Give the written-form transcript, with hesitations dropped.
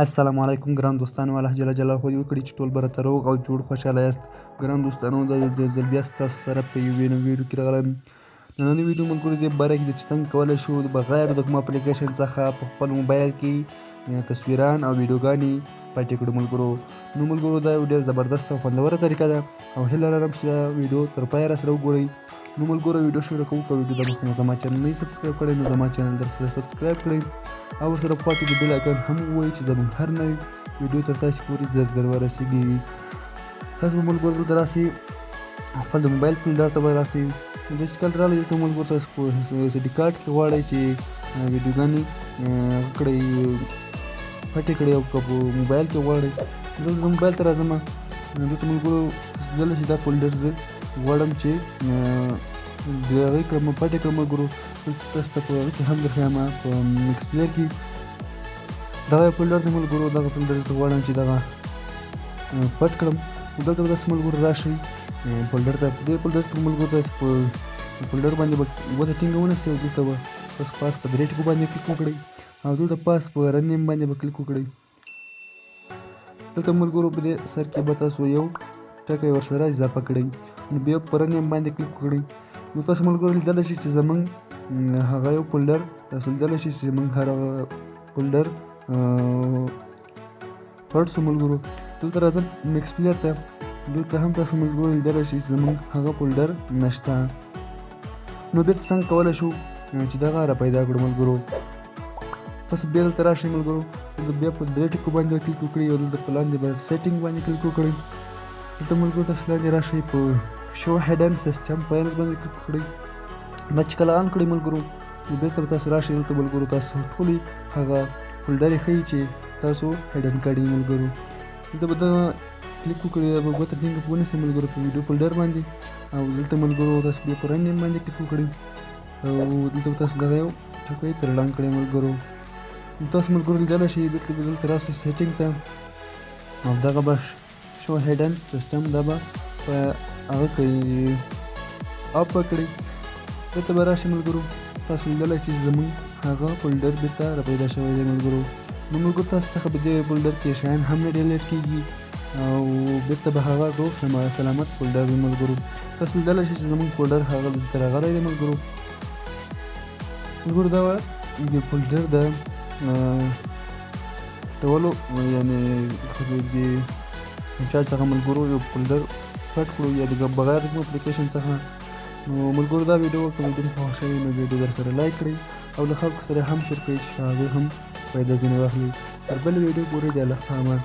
السلام علیکم ګران دوستانو، الله جل جلاله دې وکړي چې ټول به راته روغ او جوړ خوشحاله یاست. ګران دوستانو، دا یو ځل بیا ستاسو سره په یوې نوې ویډیو کې راغلی یم. نننۍ ویډیو ملګرو دې باره کې ده چې څنګه کولی شو بغیر د کوم اپلیکیشن څخه په خپل موبایل کې تصویران او ویډیوګانې پټې کړو ملګرو. نو ملګرو دا یو ډېر زبردست او خوندوره طریقه ده او هیله لرم چې دا ویډیو تر پایه راسره وګورئ. نو ملګرو ویډیو شروع کوو. که ویډیو د مخکې مو زما چینل نه سبسکرایب کړی نو زما چینل درسره سبسکرایب کړئ او ورسره پاتې د بیل آیکن هم ووایئ چې زموږ هر نوی ویډیو تر تاسې پورې زر زر ورسیږي. تاسو به ملګرو ته راسئ خپل د موبایل فولډر ته به راسئ. دا چې کله راغلی ته ملګرو تاسو په اس ډي کارډ کې غواړئ چې ویډیوګانې کړئ پټې کړئ او که په موبایل کې غواړئ دلته زه موبایل ته راځم. دلته ملګرو دلته چې دا فولډر زه غواړم چې د هغې کړم پټې کړم ملګرو. دلته تاسو ته په هغې کې هم درښیم په مکس پلیر کې دغه فولډر دی ملګرو. دغه فولډر زه غواړم چې دغه پټ کړم. دلته به تاسو ملګرو راشئ فولډر ته. په دې فولډر کې ملګرو تاسو په فولډر باندې به ګوته ټینګه ونیسئ او دلته به تاسو پاس په درې ټکو باندې کلیک وکړئ او دلته پاس په رن نیم باندې به کلیک وکړئ. دلته ملګرو په دې سر کې به تاسو یو ټکی ورسره اضافه کړئ نو بیا په رن نیم باندې کلیک وکړئ. نو تاسو ملګرو لیدلی شئ چې زموږ هغه یو فولډر تاسو لیدلی شئ چې زموږ هغه فولډر پټ شو ملګرو. دلته راځم مکس پلیر ته. دلته هم تاسو ملګرو لیدلی شئ چې زموږ هغه فولډر نشته. نو بیرته څنګه کولی شو چې دغه را پیدا کړو ملګرو. تاسو بیا دلته راشئ ملګرو. دلته بیا په درې ټکو باندې کلیک وکړئ او دلته په لاندې به سیټینګ باندې کلیک وکړئ. دلته ملګرو تاسو لاندې راشئ په شو هیډن سیسټم فایلز باندې کلیک وکړئ. دا چې کله آن کړئ ملګرو نو بیرته به تاسو راشئ. دلته ملګرو تاسو ټولې هغه فولډرې ښیي چې تاسو هیډن کړي ملګرو. دلته به دغه کلیک وکړئ او ګوته ټینګه ونیسئ ملګرو په ویډیو فولډر باندې او دلته ملګرو تاسو بیا په رن نیم باندې کلیک وکړئ او دلته به تاسو دغه یو ټکی تر لاندې کړئ ملګرو. تاسو ملګرو لیدلی شئ بیرته به دلته راسئ سیټینګ ته او دغه به شو هیډن سیسټم دا به په هغه کې اپ وکړئ. دلته به راشئ ملګرو. تاسو لیدلی چې زموږ هغه فولډر بیرته را پیدا شوی دی ملګرو. نو ملګرو تاسو څخه په دې فولډر کې شیان هم نه ډیلیټ کېږي او بیرته به هغه روغ سلامت فولډر وي ملګرو. تاسو لیدلی شئ چې زموږ فولډر هغه دلته راغلی دی ملګرو. ملګرو دا د فولډر د ټولو یعنې د چارج څخه ملګرو یو فولډر پټ کړو یا د بغیر د کوم اپلیکیشن څخه. نو ملګرو دا ویډیو که ویډیو مو خوښ شوې نو ویډیو درسره لایک کړئ او له خلکو سره هم شیر کړئ چې هغوی هم فایده ځینې واخلي. تر بلې ویډیو پورې د الله په امان.